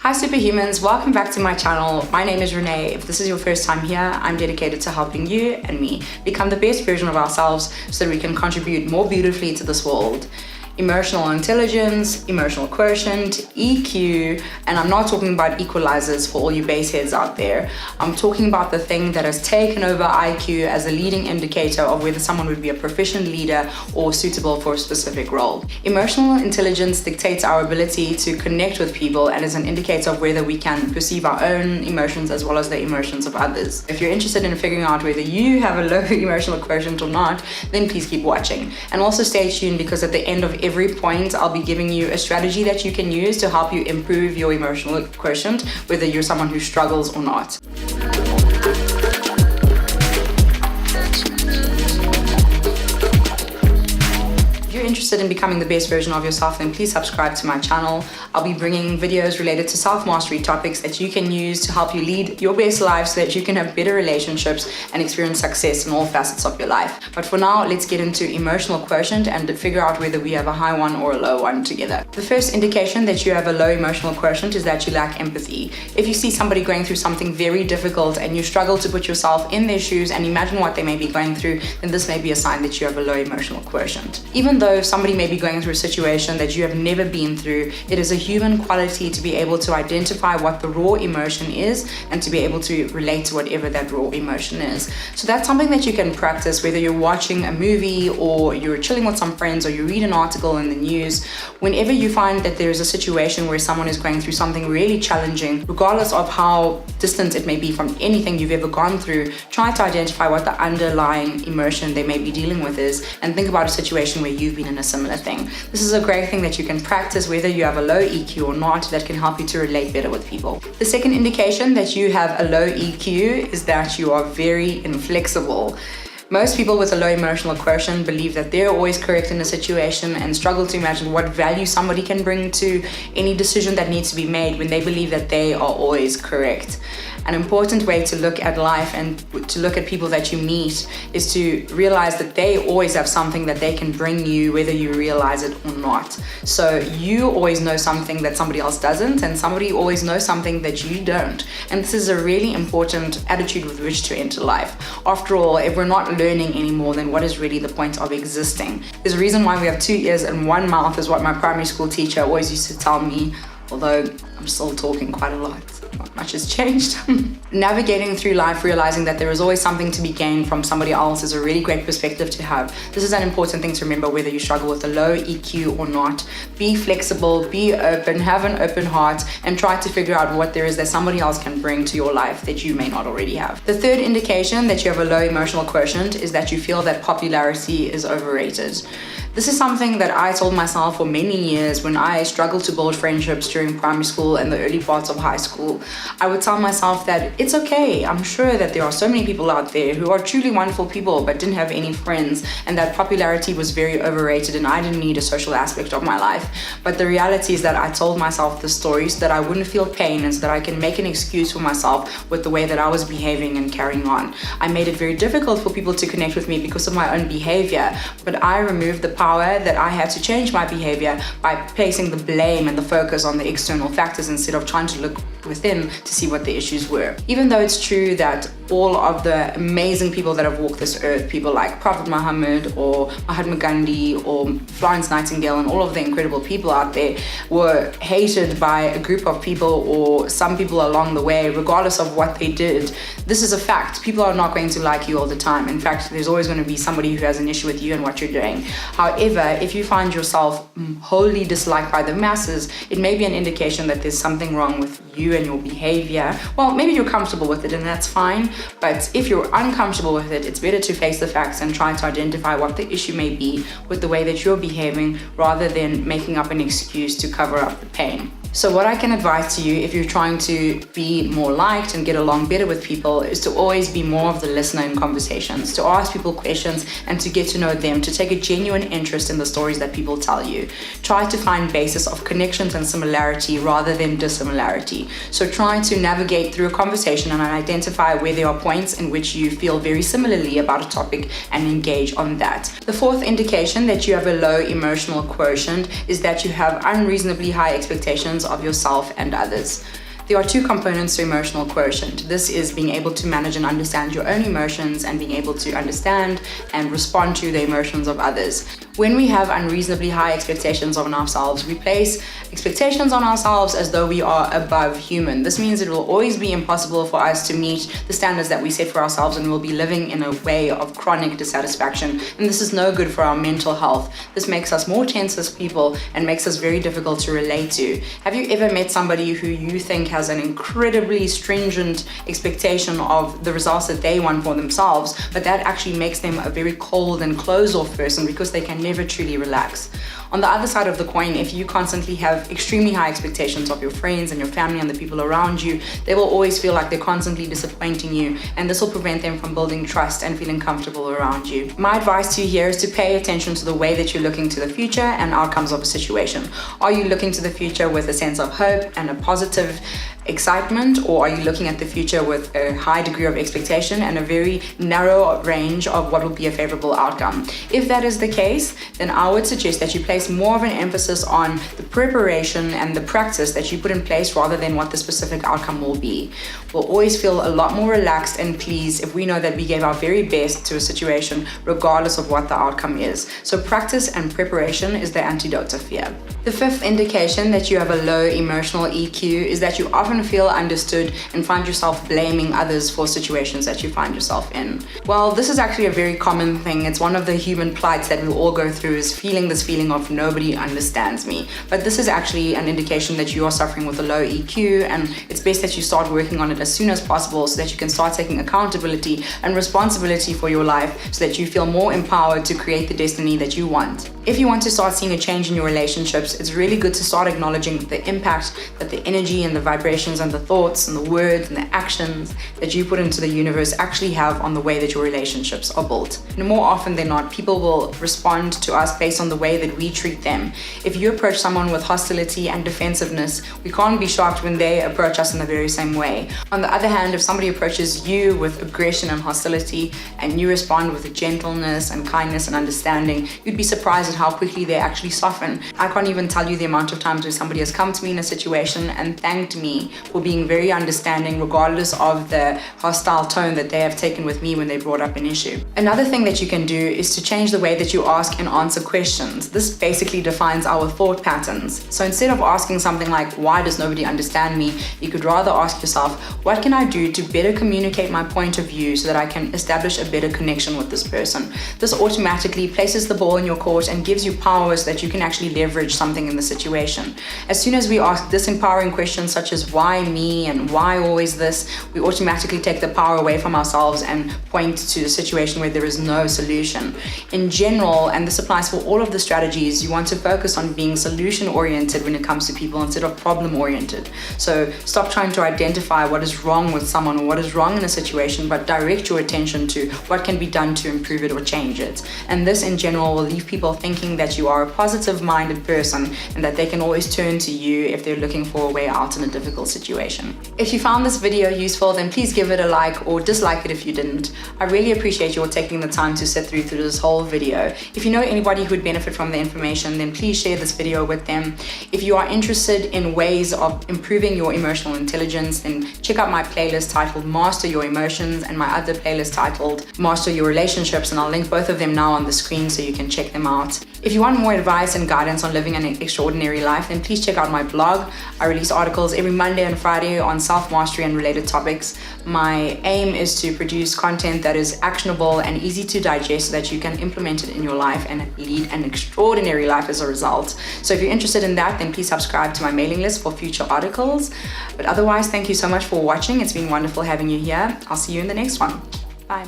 Hi Superhumans, welcome back to my channel. My name is Renee. If this is your first time here, I'm dedicated to helping you and me become the best version of ourselves so that we can contribute more beautifully to this world. Emotional intelligence, emotional quotient, EQ, and I'm not talking about equalizers for all you base heads out there. I'm talking about the thing that has taken over IQ as a leading indicator of whether someone would be a proficient leader or suitable for a specific role. Emotional intelligence dictates our ability to connect with people and is an indicator of whether we can perceive our own emotions as well as the emotions of others. If you're interested in figuring out whether you have a low emotional quotient or not, then please keep watching. And also stay tuned, because at the end of every point I'll be giving you a strategy that you can use to help you improve your emotional quotient, whether you're someone who struggles or not. If you're interested in becoming the best version of yourself, then please subscribe to my channel. I'll be bringing videos related to self-mastery topics that you can use to help you lead your best life so that you can have better relationships and experience success in all facets of your life. But for now, let's get into emotional quotient and figure out whether we have a high one or a low one together. The first indication that you have a low emotional quotient is that you lack empathy. If you see somebody going through something very difficult and you struggle to put yourself in their shoes and imagine what they may be going through, then this may be a sign that you have a low emotional quotient. Even though somebody may be going through a situation that you have never been through, it is a human quality to be able to identify what the raw emotion is and to be able to relate to whatever that raw emotion is. So that's something that you can practice, whether you're watching a movie or you're chilling with some friends or you read an article in the news. Whenever you find that there's a situation where someone is going through something really challenging, regardless of how distant it may be from anything you've ever gone through, try to identify what the underlying emotion they may be dealing with is and think about a situation where you've been in a similar thing. This is a great thing that you can practice whether you have a low EQ or not, that can help you to relate better with people. The second indication that you have a low EQ is that you are very inflexible. Most people with a low emotional quotient believe that they're always correct in a situation and struggle to imagine what value somebody can bring to any decision that needs to be made when they believe that they are always correct. An important way to look at life and to look at people that you meet is to realize that they always have something that they can bring you, whether you realize it or not. So you always know something that somebody else doesn't, and somebody always knows something that you don't. And this is a really important attitude with which to enter life. After all, if we're not learning anymore, then what is really the point of existing? There's a reason why we have 2 ears and 1 mouth, is what my primary school teacher always used to tell me, although I'm still talking quite a lot. Not much has changed. Navigating through life, realizing that there is always something to be gained from somebody else, is a really great perspective to have. This is an important thing to remember whether you struggle with a low EQ or not. Be flexible, be open, have an open heart, and try to figure out what there is that somebody else can bring to your life that you may not already have. The third indication that you have a low emotional quotient is that you feel that popularity is overrated. This is something that I told myself for many years when I struggled to build friendships during primary school and the early parts of high school. I would tell myself that it's okay. I'm sure that there are so many people out there who are truly wonderful people but didn't have any friends, and that popularity was very overrated and I didn't need a social aspect of my life. But the reality is that I told myself the story so that I wouldn't feel pain and so that I can make an excuse for myself with the way that I was behaving and carrying on. I made it very difficult for people to connect with me because of my own behavior, but I removed the power that I had to change my behavior by placing the blame and the focus on the external factors instead of trying to look within to see what the issues were. Even though it's true that all of the amazing people that have walked this earth, people like Prophet Muhammad or Mahatma Gandhi or Florence Nightingale and all of the incredible people out there, were hated by a group of people or some people along the way, regardless of what they did. This is a fact. People are not going to like you all the time. In fact, there's always going to be somebody who has an issue with you and what you're doing. However, if you find yourself wholly disliked by the masses, it may be an indication that there's something wrong with you and your behavior. Well, maybe you're comfortable with it and that's fine, but if you're uncomfortable with it, it's better to face the facts and try to identify what the issue may be with the way that you're behaving, rather than making up an excuse to cover up the pain. So what I can advise to you, if you're trying to be more liked and get along better with people, is to always be more of the listener in conversations, to ask people questions and to get to know them, to take a genuine interest in the stories that people tell you. Try to find basis of connections and similarity rather than dissimilarity. So try to navigate through a conversation and identify where there are points in which you feel very similarly about a topic and engage on that. The fourth indication that you have a low emotional quotient is that you have unreasonably high expectations expectations of yourself and others. There are two components to emotional quotient. This is being able to manage and understand your own emotions and being able to understand and respond to the emotions of others. When we have unreasonably high expectations on ourselves, we place expectations on ourselves as though we are above human. This means it will always be impossible for us to meet the standards that we set for ourselves, and we'll be living in a way of chronic dissatisfaction. And this is no good for our mental health. This makes us more tense as people and makes us very difficult to relate to. Have you ever met somebody who you think has an incredibly stringent expectation of the results that they want for themselves, but that actually makes them a very cold and closed-off person because they can never truly relax? On the other side of the coin, if you constantly have extremely high expectations of your friends and your family and the people around you, they will always feel like they're constantly disappointing you, and this will prevent them from building trust and feeling comfortable around you. My advice to you here is to pay attention to the way that you're looking to the future and outcomes of a situation. Are you looking to the future with a sense of hope and a positive excitement, or are you looking at the future with a high degree of expectation and a very narrow range of what will be a favorable outcome? If that is the case, then I would suggest that you place more of an emphasis on the preparation and the practice that you put in place rather than what the specific outcome will be. We'll always feel a lot more relaxed and pleased if we know that we gave our very best to a situation regardless of what the outcome is. So practice and preparation is the antidote to fear. The fifth indication that you have a low emotional EQ is that you often feel understood and find yourself blaming others for situations that you find yourself in. Well, this is actually a very common thing. It's one of the human plights that we all go through, is feeling this feeling of nobody understands me. But this is actually an indication that you are suffering with a low EQ, and it's best that you start working on it as soon as possible so that you can start taking accountability and responsibility for your life so that you feel more empowered to create the destiny that you want. If you want to start seeing a change in your relationships, it's really good to start acknowledging the impact that the energy and the vibrations and the thoughts and the words and the actions that you put into the universe actually have on the way that your relationships are built. And more often than not, people will respond to us based on the way that we treat them. If you approach someone with hostility and defensiveness, we can't be shocked when they approach us in the very same way. On the other hand, if somebody approaches you with aggression and hostility and you respond with gentleness and kindness and understanding, you'd be surprised at how quickly they actually soften. I can't even tell you the amount of times where somebody has come to me in a situation and thanked me for being very understanding regardless of the hostile tone that they have taken with me when they brought up an issue. Another thing that you can do is to change the way that you ask and answer questions. This basically defines our thought patterns. So instead of asking something like, why does nobody understand me? You could rather ask yourself, what can I do to better communicate my point of view so that I can establish a better connection with this person? This automatically places the ball in your court and gives you power so that you can actually leverage something in the situation. As soon as we ask disempowering questions such as why me and why always this, we automatically take the power away from ourselves and point to the situation where there is no solution. In general, and this applies for all of the strategies, you want to focus on being solution oriented when it comes to people instead of problem oriented. So stop trying to identify what is wrong with someone or what is wrong in a situation, but direct your attention to what can be done to improve it or change it. And this in general will leave people thinking that you are a positive minded person and that they can always turn to you if they're looking for a way out in a difficult situation. If you found this video useful, then please give it a like or dislike it if you didn't. I really appreciate you all taking the time to sit through this whole video. If you know anybody who would benefit from the information, then please share this video with them. If you are interested in ways of improving your emotional intelligence, then check out my playlist titled Master Your Emotions and my other playlist titled Master Your Relationships, and I'll link both of them now on the screen so you can check them out. If you want more advice and guidance on living an extraordinary life, then please check out my blog. I release articles every Monday and Friday on self-mastery and related topics. My aim is to produce content that is actionable and easy to digest so that you can implement it in your life and lead an extraordinary life as a result. So if you're interested in that, then please subscribe to my mailing list for future articles. But otherwise, thank you so much for watching. It's been wonderful having you here. I'll see you in the next one. Bye.